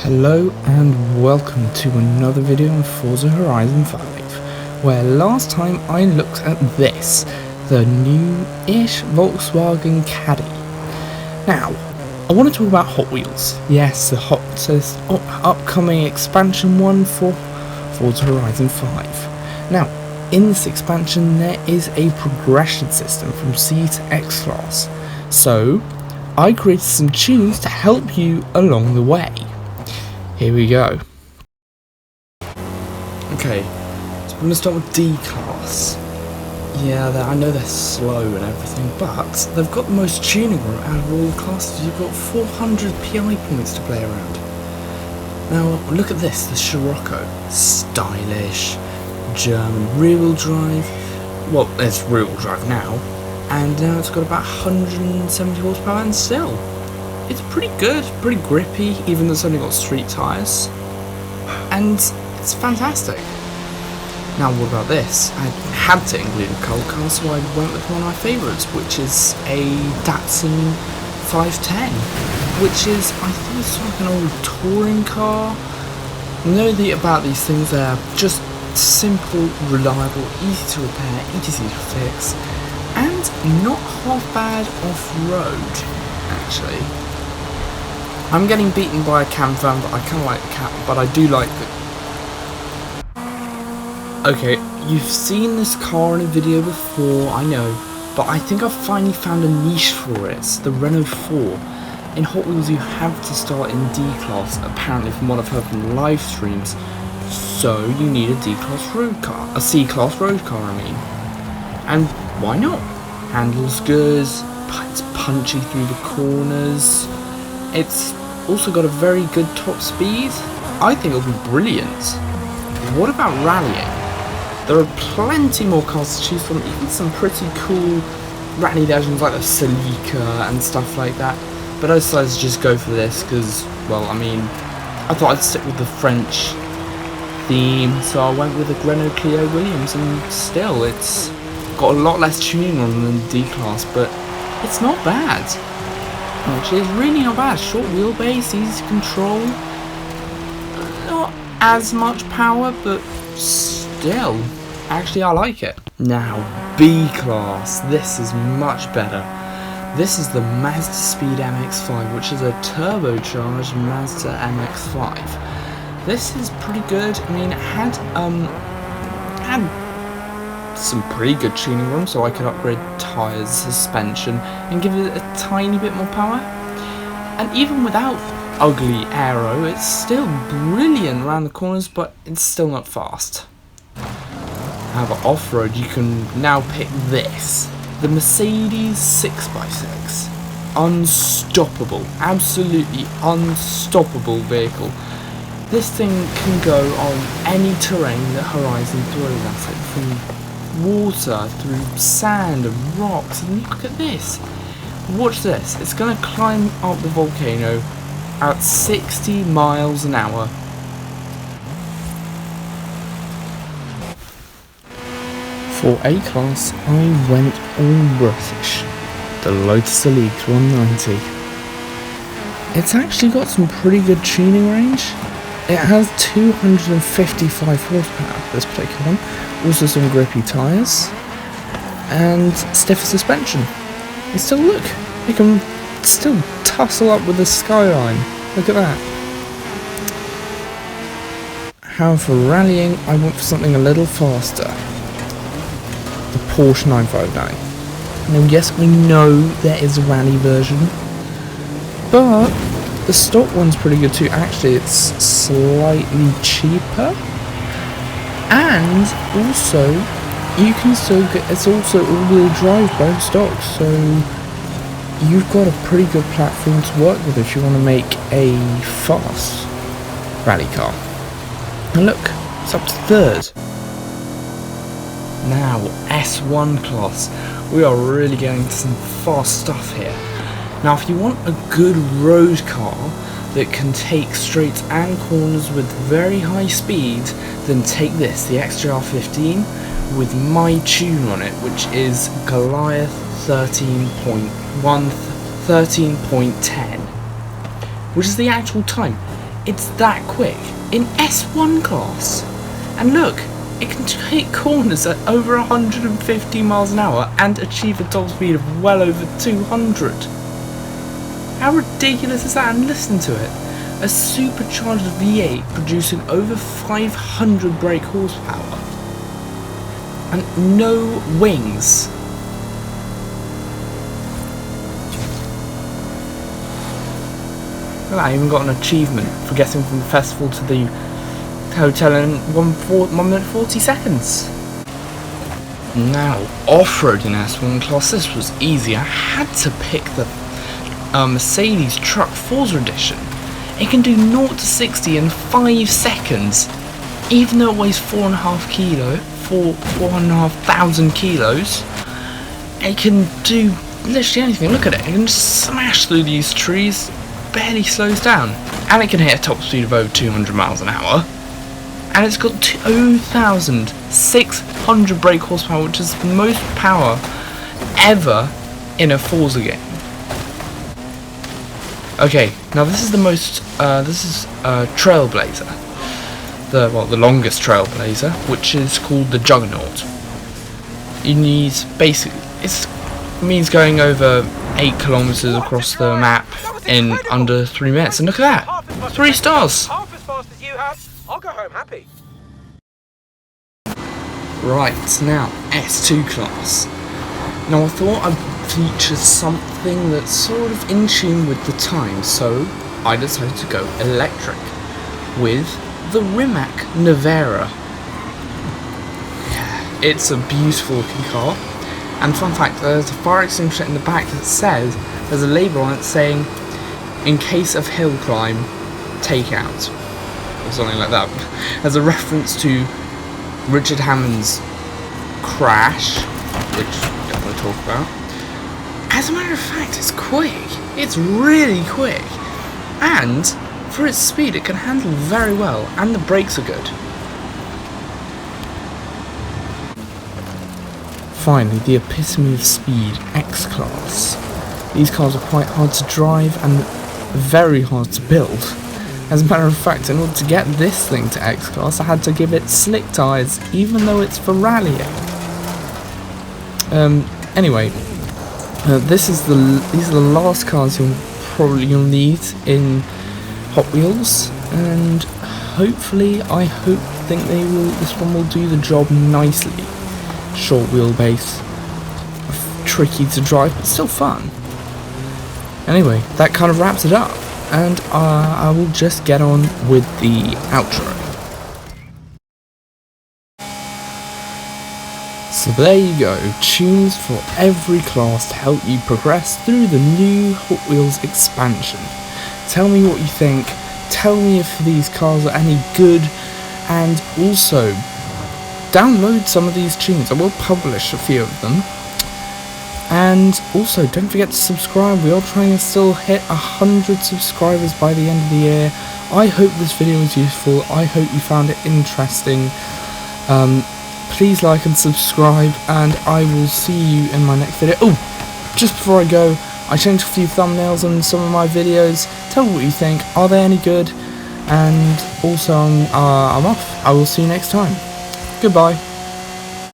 Hello and welcome to another video on Forza Horizon 5, where last time I looked at this, the new-ish Volkswagen Caddy. Now, I want to talk about Hot Wheels. Yes, the upcoming expansion one for Forza Horizon 5. Now, in this expansion there is a progression system from C to X class, so I created some tunes to help you along the way. Here we go. Okay, so we're going to start with D class. Yeah, I know they're slow and everything, but they've got the most tuning room out of all the classes. You've got 400 PI points to play around. Now, look at this, the Scirocco. Stylish, German rear-wheel drive. Well, it's rear-wheel drive now. And now it's got about 170 horsepower and still. It's pretty good, pretty grippy, even though it's only got street tyres. And it's fantastic. Now what about this? I had to include a cold car, so I went with one of my favourites, which is a Datsun 510. Which is, I think it's like an old touring car. You know about these things, they're just simple, reliable, easy to repair, easy to fix, and not half bad off-road, actually. I'm getting beaten by a cam fan, but I kind of like the cam, but I do like the... Okay, you've seen this car in a video before, I know, but I think I've finally found a niche for it. It's the Renault 4. In Hot Wheels you have to start in D class, apparently from what I've heard from live streams, so you need a D class road car, a C class road car I mean. And why not? Handles good, it's punchy through the corners. It's also got a very good top speed. I think it'll be brilliant. What about rallying? There are plenty more cars to choose from, even some pretty cool rally legends like the Celica and stuff like that. But I decided to just go for this because, well, I mean, I thought I'd stick with the French theme, so I went with the Renault Clio Williams, and still, it's got a lot less tuning on than D class, but it's not bad. Actually, it's really not bad. Short wheelbase, easy to control. Not as much power, but still. Actually, I like it. Now, B class. This is much better. This is the Mazda Speed MX5, which is a turbocharged Mazda MX5. This is pretty good. I mean, it had some pretty good tuning room, so I could upgrade tyres, suspension, and give it a tiny bit more power. And even without ugly aero, it's still brilliant around the corners, but it's still not fast. However, off-road, you can now pick this, the Mercedes 6x6. Unstoppable, absolutely unstoppable vehicle. This thing can go on any terrain that Horizon throws at it, from water, through sand and rocks, and look at this. Watch this. It's going to climb up the volcano at 60 miles an hour. For A class, I went all British. The Lotus Elise 190. It's actually got some pretty good tuning range. It has 255 horsepower, this particular one. Also some grippy tyres, and stiffer suspension. And still look, you can still tussle up with the skyline. Look at that. However, for rallying, I went for something a little faster. The Porsche 959. Now yes, I know there is a rally version, but the stock one's pretty good too. Actually, it's slightly cheaper. And also, you can still get, it's also all-wheel drive bone stock, so you've got a pretty good platform to work with if you want to make a fast rally car. And look, it's up to third. Now, S1 class. We are really getting to some fast stuff here. Now, if you want a good road car that can take straights and corners with very high speed, then take this, the XJR 15, with my tune on it, which is Goliath 13.10, which is the actual time. It's that quick in S1 class. And look, it can hit corners at over 150 miles an hour and achieve a top speed of well over 200. How ridiculous is that? And listen to it. A supercharged V8 producing over 500 brake horsepower. And no wings. Well, I even got an achievement for getting from the festival to the hotel in 1 minute 40 seconds. Now, off-road in S1 class, this was easy. I had to pick the Mercedes Truck Forza Edition. It can do 0 to 60 in 5 seconds, even though it weighs 4,500 kilos. It can do literally anything. Look at it. It can just smash through these trees. Barely slows down, and it can hit a top speed of over 200 miles an hour, and it's got 2,600 brake horsepower, which is the most power ever in a Forza game. Okay, now this is the most Trailblazer, the longest Trailblazer, which is called the Juggernaut. You need it means going over 8 kilometers across the map in under 3 minutes, and look at that, 3 stars. Half as fast as you have. I'll go home happy. Right, now S2 class. Now I thought I'd feature something that's sort of in tune with the time, so I decided to go electric with the Rimac Nevera. Yeah, it's a beautiful looking car. And fun fact, there's a fire extinguisher in the back that says, there's a label on it saying, in case of hill climb, take out. Or something like that. As a reference to Richard Hammond's Crash, which I don't want to talk about. As a matter of fact, it's quick. It's really quick. And for its speed, it can handle very well, and the brakes are good. Finally, the epitome of speed, X-Class. These cars are quite hard to drive and very hard to build. As a matter of fact, in order to get this thing to X-Class, I had to give it slick tyres, even though it's for rallying. Anyway, these are the last cars you'll need in Hot Wheels, and hopefully, this one will do the job nicely. Short wheelbase, tricky to drive, but still fun. Anyway, that kind of wraps it up, and I will just get on with the outro. So there you go, tunes for every class to help you progress through the new Hot Wheels expansion. Tell me what you think, tell me if these cars are any good, and also download some of these tunes. I will publish a few of them. And also, don't forget to subscribe. We are trying to still hit 100 subscribers by the end of the year. I hope this video was useful. I hope you found it interesting. Please like and subscribe, and I will see you in my next video. Oh, just before I go, I changed a few thumbnails on some of my videos. Tell me what you think. Are they any good? And also, I'm off. I will see you next time. Goodbye.